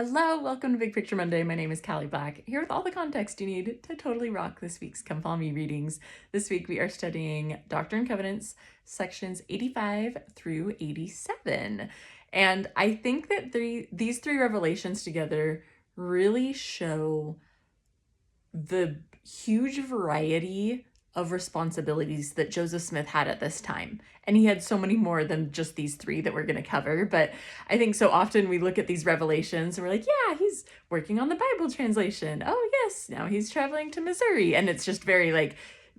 Hello, welcome to Big Picture Monday. My name is Cali Black, here with all the context you need to totally rock this week's Come Follow Me readings. This week we are studying Doctrine and Covenants, sections 85 through 87. And I think that these three revelations together really show the huge variety of responsibilities that Joseph Smith had at this time. And he had so many more than just these three that we're going to cover. But I think so often we look at these revelations and we're like, yeah, he's working on the Bible translation. Oh, yes, now he's traveling to Missouri. And it's just very like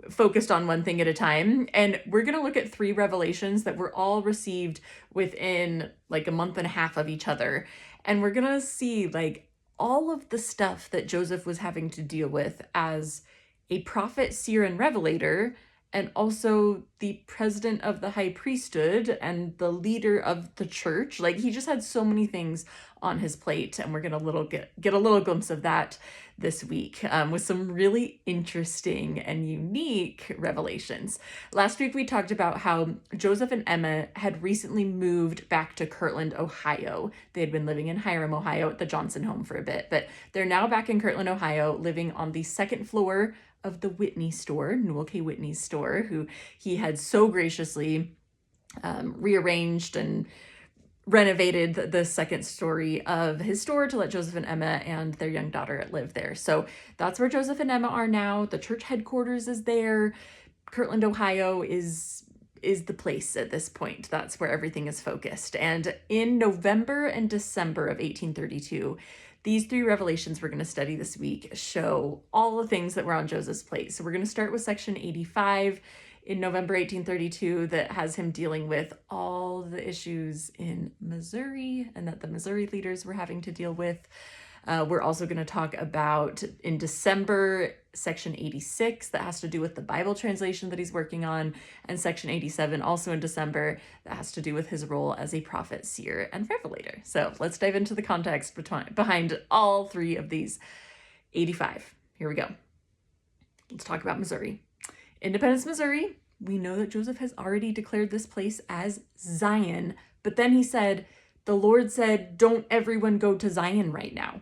focused on one thing at a time. And we're going to look at three revelations that were all received within like a month and a half of each other. And we're going to see like all of the stuff that Joseph was having to deal with as a prophet, seer, and revelator, and also the president of the high priesthood and the leader of the church. Like, he just had so many things on his plate, and we're gonna get a little glimpse of that this week with some really interesting and unique revelations. Last week we talked about how Joseph and Emma had recently moved back to Kirtland, Ohio. They had been living in Hiram, Ohio at the Johnson home for a bit, but they're now back in Kirtland, Ohio, living on the second floor of the Whitney store, Newell K. Whitney's store, who he had so graciously rearranged and renovated the second story of his store to let Joseph and Emma and their young daughter live there. So that's where Joseph and Emma are now. The church headquarters is there. Kirtland, Ohio is the place at this point. That's where everything is focused. And in November and December of 1832, these three revelations we're going to study this week show all the things that were on Joseph's plate. So we're going to start with section 85 in November 1832 that has him dealing with all the issues in Missouri and that the Missouri leaders were having to deal with. We're also going to talk about in December, section 86 that has to do with the Bible translation that he's working on, and section 87 also in December that has to do with his role as a prophet, seer, and revelator. So let's dive into the context behind all three of these. 85. Here we go. Let's talk about Missouri. Independence, Missouri. We know that Joseph has already declared this place as Zion, but then he said, the Lord said, don't everyone go to Zion right now.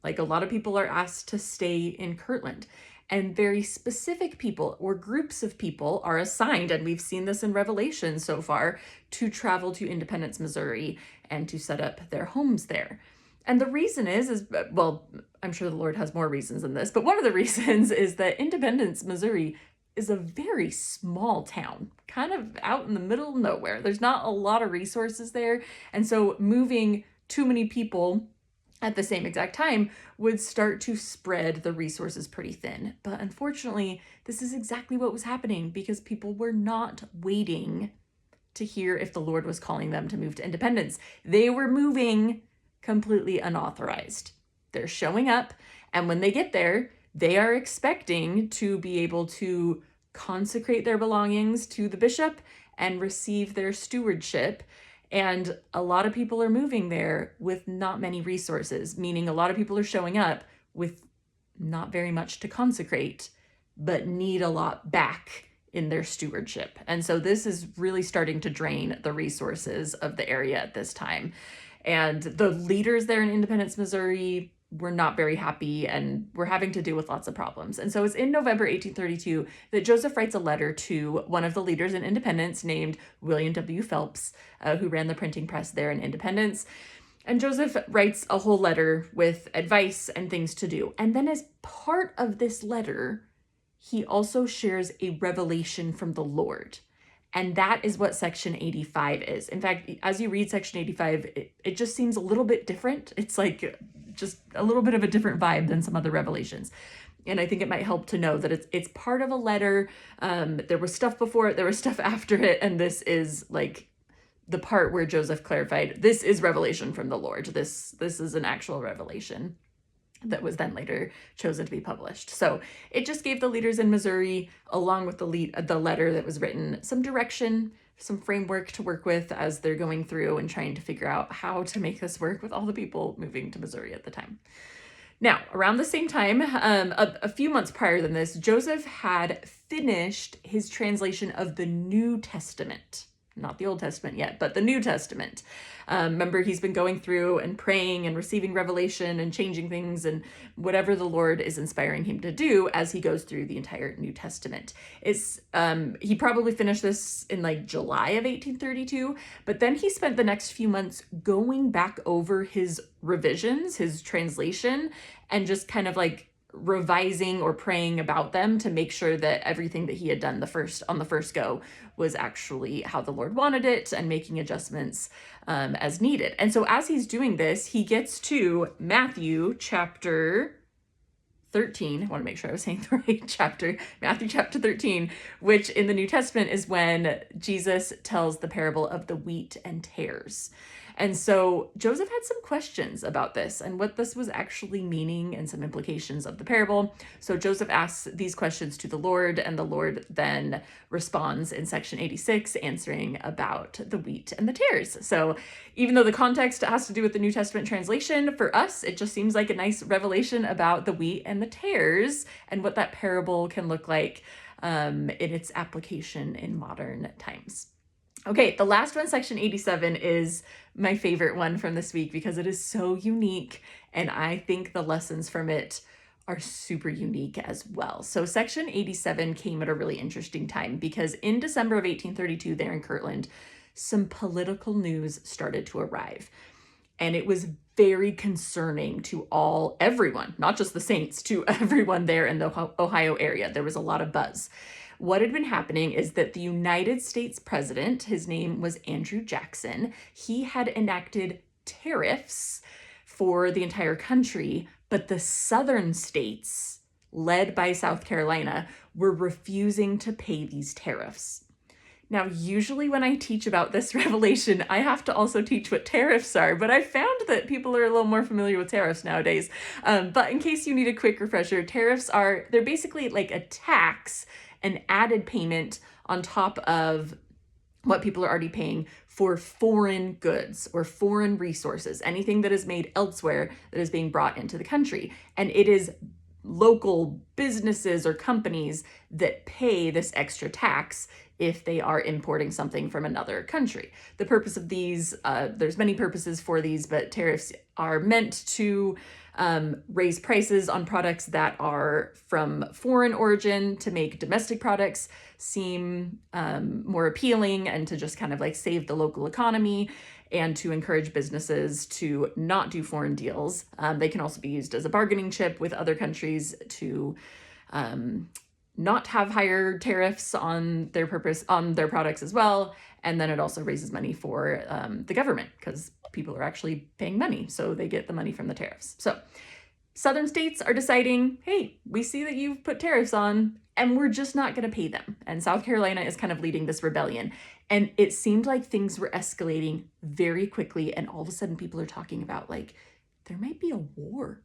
Like, a lot of people are asked to stay in Kirtland, and very specific people or groups of people are assigned, and we've seen this in Revelation so far, to travel to Independence, Missouri and to set up their homes there. And the reason is, well, I'm sure the Lord has more reasons than this, but one of the reasons is that Independence, Missouri is a very small town, kind of out in the middle of nowhere. There's not a lot of resources there. And so moving too many people at the same exact time would start to spread the resources pretty thin. But unfortunately, this is exactly what was happening because people were not waiting to hear if the Lord was calling them to move to Independence. They were moving completely unauthorized. They're showing up, and when they get there, they are expecting to be able to consecrate their belongings to the bishop and receive their stewardship. And a lot of people are moving there with not many resources, meaning a lot of people are showing up with not very much to consecrate, but need a lot back in their stewardship. And so this is really starting to drain the resources of the area at this time. And the leaders there in Independence, Missouri, were not very happy and were having to deal with lots of problems. And so it's in November 1832 that Joseph writes a letter to one of the leaders in Independence named William W. Phelps, who ran the printing press there in Independence. And Joseph writes a whole letter with advice and things to do. And then as part of this letter, he also shares a revelation from the Lord. And that is what section 85 is. In fact, as you read section 85, it just seems a little bit different. It's like just a little bit of a different vibe than some other revelations. And I think it might help to know that it's part of a letter. There was stuff before it, there was stuff after it, and this is like the part where Joseph clarified, this is revelation from the Lord. This is an actual revelation that was then later chosen to be published. So it just gave the leaders in Missouri, along with the letter that was written, some direction, some framework to work with as they're going through and trying to figure out how to make this work with all the people moving to Missouri at the time. Now, around the same time, a few months prior than this, Joseph had finished his translation of the New Testament. not the Old Testament yet, but the New Testament. Remember, he's been going through and praying and receiving revelation and changing things and whatever the Lord is inspiring him to do as he goes through the entire New Testament. He probably finished this in like July of 1832, but then he spent the next few months going back over his revisions, his translation, and just kind of like revising or praying about them to make sure that everything that he had done on the first go was actually how the Lord wanted it, and making adjustments as needed. And so as he's doing this, he gets to Matthew chapter 13. I want to make sure I was saying the right chapter. Matthew chapter 13, which in the New Testament is when Jesus tells the parable of the wheat and tares. And so Joseph had some questions about this and what this was actually meaning and some implications of the parable. So Joseph asks these questions to the Lord, and the Lord then responds in section 86, answering about the wheat and the tares. So even though the context has to do with the New Testament translation, for us, it just seems like a nice revelation about the wheat and the tares and what that parable can look like in its application in modern times. Okay, the last one, section 87, is my favorite one from this week because it is so unique, and I think the lessons from it are super unique as well. So section 87 came at a really interesting time because in December of 1832, there in Kirtland, some political news started to arrive. And it was very concerning to everyone, not just the saints, to everyone there in the Ohio area. There was a lot of buzz. What had been happening is that the United States president, his name was Andrew Jackson, he had enacted tariffs for the entire country, but the southern states, led by South Carolina, were refusing to pay these tariffs. Now, usually when I teach about this revelation, I have to also teach what tariffs are, but I found that people are a little more familiar with tariffs nowadays. But in case you need a quick refresher, they're basically like a tax, an added payment on top of what people are already paying for foreign goods or foreign resources, anything that is made elsewhere that is being brought into the country. And it is local businesses or companies that pay this extra tax if they are importing something from another country. The purpose of these, there's many purposes for these, but tariffs are meant to raise prices on products that are from foreign origin to make domestic products seem more appealing, and to just kind of like save the local economy and to encourage businesses to not do foreign deals. They can also be used as a bargaining chip with other countries to not have higher tariffs on their products as well. And then it also raises money for the government because people are actually paying money, so they get the money from the tariffs. So southern states are deciding, hey, we see that you've put tariffs on and we're just not going to pay them. And South Carolina is kind of leading this rebellion. And it seemed like things were escalating very quickly. And all of a sudden people are talking about like, there might be a war.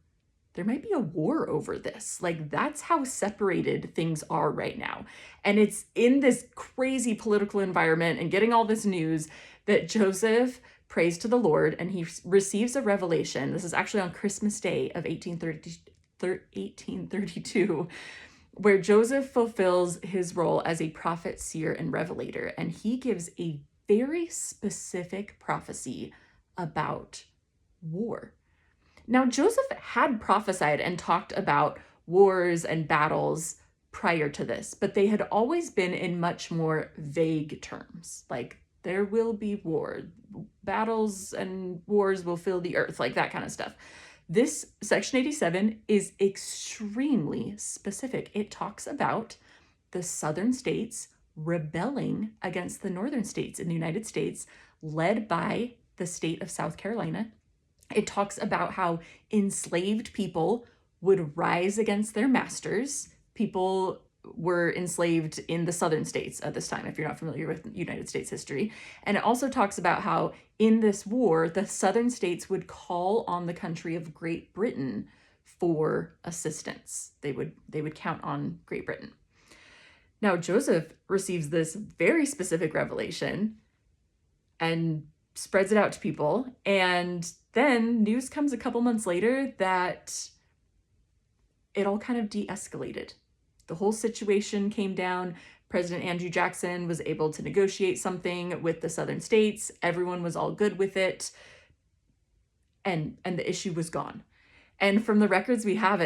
There might be a war over this. Like, that's how separated things are right now. And it's in this crazy political environment and getting all this news that Joseph prays to the Lord and he receives a revelation. This is actually on Christmas Day of 1832, where Joseph fulfills his role as a prophet, seer, and revelator. And he gives a very specific prophecy about war. Now, Joseph had prophesied and talked about wars and battles prior to this, but they had always been in much more vague terms. Like, there will be war, battles and wars will fill the earth, like that kind of stuff. This section 87 is extremely specific. It talks about the southern states rebelling against the northern states in the United States, led by the state of South Carolina. It talks about how enslaved people would rise against their masters. People were enslaved in the southern states at this time, if you're not familiar with United States history. And it also talks about how in this war, the southern states would call on the country of Great Britain for assistance. They would count on Great Britain. Now, Joseph receives this very specific revelation and spreads it out to people. And then news comes a couple months later that it all kind of de-escalated. The whole situation came down, President Andrew Jackson was able to negotiate something with the southern states. Everyone was all good with it. And the issue was gone. And from the records we have,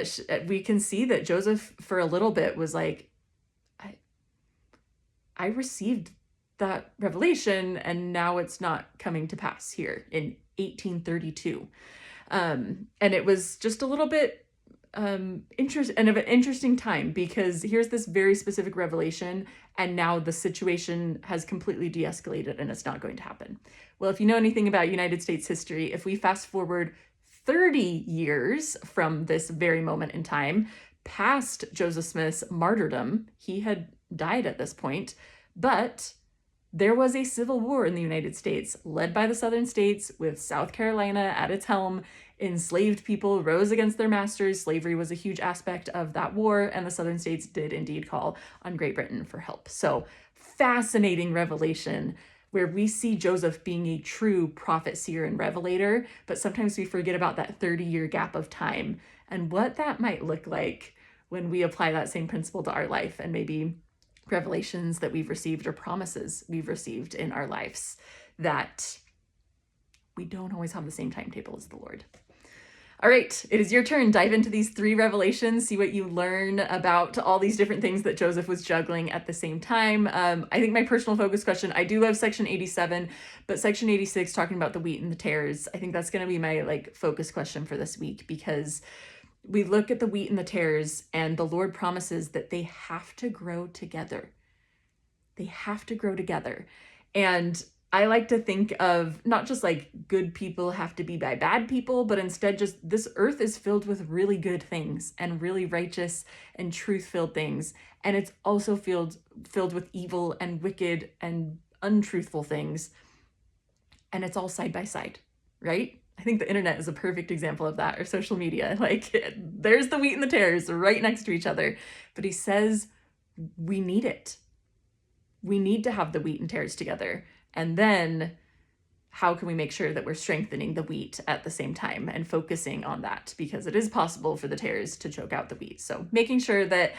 we can see that Joseph, for a little bit, was like, I received that revelation, and now it's not coming to pass here in 1832. And it was just a little bit of an interesting time, because here's this very specific revelation, and now the situation has completely de-escalated and it's not going to happen. Well, if you know anything about United States history, if we fast forward 30 years from this very moment in time, past Joseph Smith's martyrdom, he had died at this point, but there was a civil war in the United States led by the southern states with South Carolina at its helm. Enslaved people rose against their masters. Slavery was a huge aspect of that war, and the southern states did indeed call on Great Britain for help. So, fascinating revelation where we see Joseph being a true prophet, seer, and revelator, but sometimes we forget about that 30-year gap of time and what that might look like when we apply that same principle to our life, and maybe revelations that we've received or promises we've received in our lives, that we don't always have the same timetable as the Lord. All right, it is your turn. Dive into these 3 revelations, see what you learn about all these different things that Joseph was juggling at the same time. I think my personal focus question, I do love section 87, but section 86, talking about the wheat and the tares, I think that's going to be my focus question for this week, because we look at the wheat and the tares, and the Lord promises that they have to grow together. They have to grow together. And I like to think of not just good people have to be by bad people, but instead just this earth is filled with really good things and really righteous and truth-filled things. And it's also filled with evil and wicked and untruthful things. And it's all side by side, right? I think the internet is a perfect example of that, or social media. There's the wheat and the tares right next to each other. But he says we need it. We need to have the wheat and tares together. And then how can we make sure that we're strengthening the wheat at the same time and focusing on that? Because it is possible for the tares to choke out the wheat. So making sure that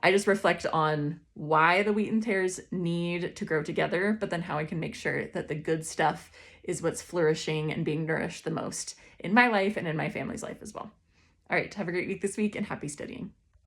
I just reflect on why the wheat and tares need to grow together, but then how I can make sure that the good stuff is what's flourishing and being nourished the most in my life and in my family's life as well. All right, have a great week this week, and happy studying.